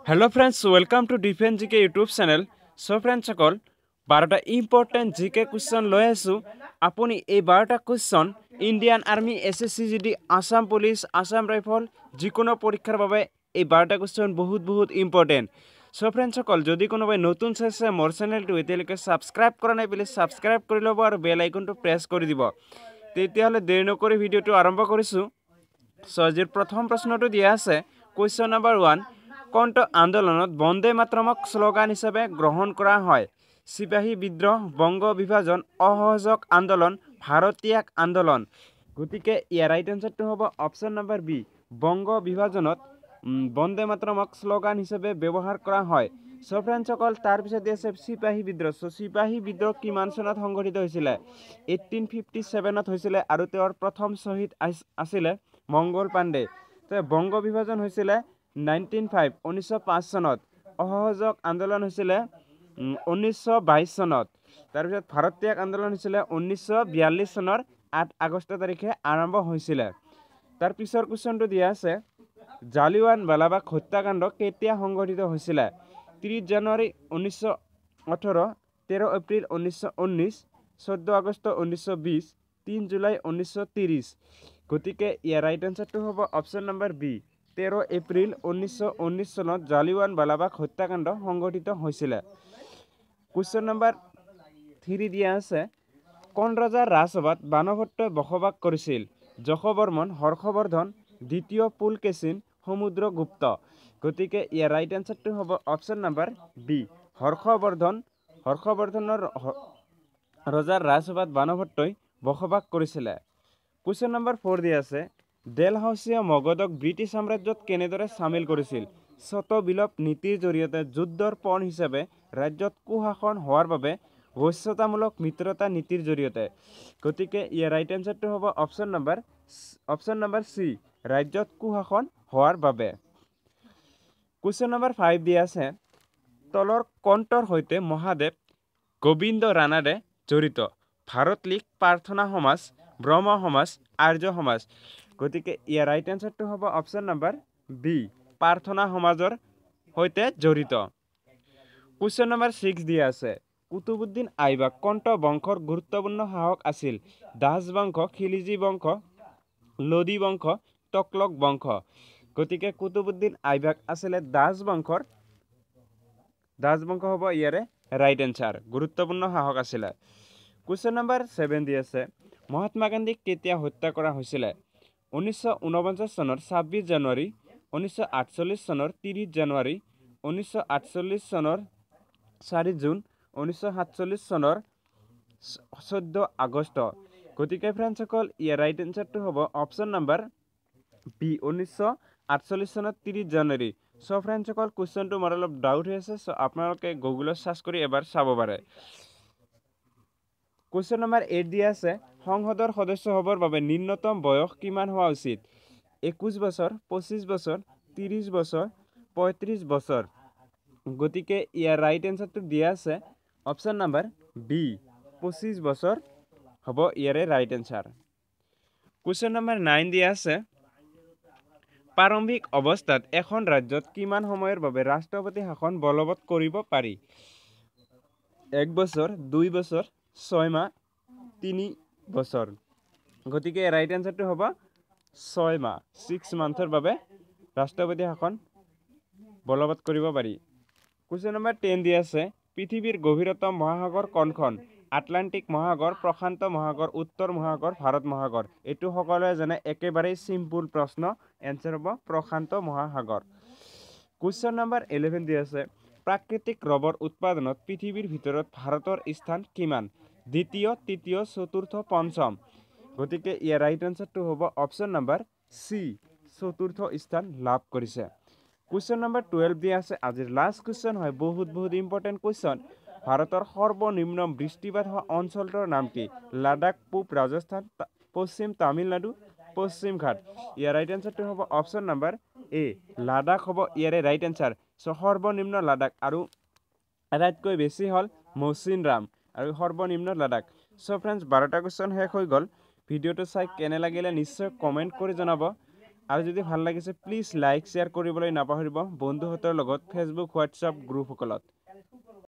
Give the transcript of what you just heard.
Hello friends, welcome to Defense GK YouTube channel. So friends সকল 12টা important জিকে question লৈ আছো আপুনি এই 12টা question Indian Army SSC Assam police Assam rifle যিকোনো পরীক্ষার বাবে এই 12টা কোশ্চন বহুত ইম্পর্টেন্ট সো ফ্রেন্ডস সকল যদি কোনোবাই নতুন চাইছে মোৰ চেনেলটো এতিয়ালৈকে সাবস্ক্ৰাইব কৰা নাই প্লিজ সাবস্ক্ৰাইব কৰি ল'ব আৰু বেল আইকনটো প্ৰেছ কৰি দিব তেতিয়াহলে দেৰি নকৰি ভিডিওটো আৰম্ভ কৰিছো সো আজিৰ প্ৰথম প্ৰশ্নটো দিয়া আছে কোশ্চন নাম্বাৰ 1 কোনটো আন্দোলনত বন্দে মাতৰমক স্লোগান হিচাপে গ্ৰহণ কৰা হয় সিপাহী বিদ্ৰোহ বংগ বিভাজন অসহযোগ আন্দোলন ভাৰতীয়াক আন্দোলন গতিকে ইয়াৰ ৰাইট আনসাৰটো হ'ব অপচন নাম্বাৰ বি বংগ বিভাজনত বন্দে মাতৰমক স্লোগান হিচাপে ব্যৱহাৰ কৰা হয় সো ফ্ৰেন্ডস সকল তাৰ পিছত আছে সিপাহী বিদ্ৰোহ সো সিপাহী বিদ্ৰোহ কিমান চনত সংঘটিত হৈছিল 1857 ত হৈছিল আৰু তেওঁৰ প্ৰথম শহীদ আছিল মংগল পাণ্ডে তে বংগ বিভাজন হৈছিল 1905 চনত অসহযোগ আন্দোলন হৈছিল 1922 চনত তাৰ পিছত ভাৰতীয় আন্দোলন হৈছিল 1942 চনৰ 8 আগষ্ট তাৰিখে আৰম্ভ হৈছিল তাৰ পিছৰ কোশ্চনটো দিয়া আছে জালিয়ানৱালাবাগ হত্যাকাণ্ড কেতিয়া সংঘটিত হৈছিল 30 জানুৱাৰী 1918 13 এপ্ৰিল 1919 14 আগষ্ট 1920 3 জুলাই 1930 গতিকে ইয়াৰ ৰাইট আনসাৰটো হ'ব অপচন নাম্বাৰ বি 13 এপ্ৰিল 1919 চনত জালিয়ানৱালাবাগ হত্যাকাণ্ড সংঘটিত হৈছিল কোশ্চন নাম্বাৰ 3 দিয়া আছে কোন ৰজাৰ ৰাজসভাত বানভট্টই বসবাস কৰিছিল যশবৰ্মন হৰ্ষবৰ্ধন দ্বিতীয় পুলকেশিন সমুদ্ৰগুপ্ত গতিকে ইয়াৰ ৰাইট আনসাৰটো হ'ব অপচন নাম্বাৰ বি হৰ্ষবৰ্ধনৰ ৰজাৰ ৰাজসভাত বানভট্টই বসবাস কৰিছিল কোশ্চন নাম্বাৰ 4 দিয়া আছে ডেলহাউসিয়া মগধক ব্ৰিটিছ সাম্ৰাজ্যত কেনেদৰে সামিল কৰিছিল শতবিপ্লৱ নীতিৰ জৰিয়তে যুদ্ধৰ পণ হিচাপে ৰাজ্যত কুশাসন হোৱাৰ বাবে বৈশ্যতামূলক মিত্ৰতা নীতিৰ জৰিয়তে গতিকে ইয়াৰ ৰাইট আনসাৰটো হ'ব অপচন নাম্বাৰ সি ৰাজ্যত কুশাসন হোৱাৰ বাবে কোশ্চন নাম্বাৰ 5 দিয়া আছে তলৰ কণ্ঠৰ সৈতে মহাদেৱ গোবিন্দ ৰানাডে জড়িত ভাৰত লীগ প্ৰাৰ্থনা সমাজ ব্ৰহ্ম সমাজ আৰ্য সমাজ গতিকে ইয়াৰ ৰাইট আনসাৰটো হ'ব অপচন নাম্বাৰ বি প্ৰাৰ্থনা সমাজৰ সৈতে জড়িত কোশ্চন নাম্বাৰ 6 দিয়া আছে কুতুবুদ্দিন আইবাক কোনটো বংশৰ গুৰুত্বপূৰ্ণ শাসক আছিল দাস বংশ খিলজি বংশ লোদী বংশ তকলক বংশ গতিকে কুতুবুদ্দিন আইবাক আছিল দাস বংশ হ'ব ইয়াৰে ৰাইট আনসাৰ গুৰুত্বপূৰ্ণ শাসক আছিল কোশ্চন নাম্বাৰ 7 দি আছে মহাত্মা গান্ধীক কেতিয়া হত্যা কৰা হৈছিল 1949 চনৰ 26 জানুৱাৰী 1948 চনৰ 30 জানুৱাৰী 1948 চনৰ 4 জুন 1947 চনৰ 14 আগষ্ট গতিকে ফ্ৰেণ্ডসকল ইয়াৰ ৰাইট আনসাৰটো হ'ব অপচন নাম্বাৰ বি 1948 চনত 30 জানুৱাৰী সো ফ্ৰেণ্ডসকল কোশ্চনটো মোৰ অলপ ডাউট হৈ আছে সো আপোনালোকে গুগলত সাৰ্চ কৰি এবাৰ চাব পাৰে কোশ্চন নাম্বাৰ 8 দিয়া আছে সংসদৰ সদস্য হ'বৰ বাবে নিম্নতম বয়স কিমান হোৱা উচিত 21 বছৰ 25 বছৰ 30 বছৰ 35 বছৰ গতিকে ইয়াৰ ৰাইট আনসাৰটো দিয়া আছে অপচন নাম্বাৰ বি 25 বছৰ হ'ব ইয়াৰে ৰাইট আনসাৰ কোশ্চন নাম্বাৰ 9 দিয়া আছে প্ৰাৰম্ভিক অৱস্থাত এখন ৰাজ্যত কিমান সময়ৰ বাবে ৰাষ্ট্ৰপতি শাসন বলবৎ কৰিব পাৰি 1 বছৰ 2 বছৰ 6 মাহ 3 বছৰ গতিকে ৰাইট আনসাৰটো হ'ব 6 মাহ 6 মান্থৰ বাবে ৰাষ্ট্ৰপতি শাসন বলবৎ কৰিব পাৰি কোশ্চন নাম্বাৰ 10 দিয়া আছে পৃথিৱীৰ গভীৰতম মহাসাগৰ কোনখন আটলান্টিক মহাসাগৰ প্ৰশান্ত মহাসাগৰ উত্তৰ মহাসাগৰ ভাৰত মহাসাগৰ এটো সকলোৱে জানে একেবাৰে সিম্পল প্ৰশ্ন এনসাৰ হ'ব প্ৰশান্ত মহাসাগৰ কোশ্চন নাম্বাৰ 11 দিয়া আছে প্ৰাকৃতিক ৰবৰ উৎপাদনত পৃথিৱীৰ ভিতৰত ভাৰতৰ স্থান কিমান দ্বিতীয় তৃতীয় চতুৰ্থ পঞ্চম গতিকে ইয়াৰ ৰাইট আনসাৰটো হ'ব অপচন নাম্বাৰ সি চতুৰ্থ স্থান লাভ কৰিছে কোশ্চন নাম্বাৰ 12 দিয়া আছে আজিৰ লাষ্ট কোশ্চন হয় বহুত ইম্পৰ্টেন্ট কোশ্চন ভাৰতৰ সৰ্বনিম্ন বৃষ্টিপাত হোৱা অঞ্চলটোৰ নাম কি লাডাখ পূব ৰাজস্থান পশ্চিম তামিলনাডু পশ্চিম ঘাট ইয়াৰ ৰাইট আনসাৰটো হ'ব অপচন নাম্বাৰ এ লাডাখ হ'ব ইয়াৰে ৰাইট আনসাৰ সো সৰ্বনিম্ন লাডাখ আৰু আটাইতকৈ বেছি হল মৌচিনৰাম আৰু সৰ্বনিম্ন লাডাখ সো ফ্ৰেন্ডস 12টা কোশ্চন শেষ হৈ গল ভিডিওটো চাই কেনে লাগিলে নিশ্চয় কমেন্ট কৰি জনাব আৰু যদি ভাল লাগিছে প্লিজ লাইক শ্বেয়াৰ কৰিবলৈ নাপাহৰিব বন্ধুহঁতৰ লগত ফেচবুক হোৱাটছআপ গ্ৰুপসকলত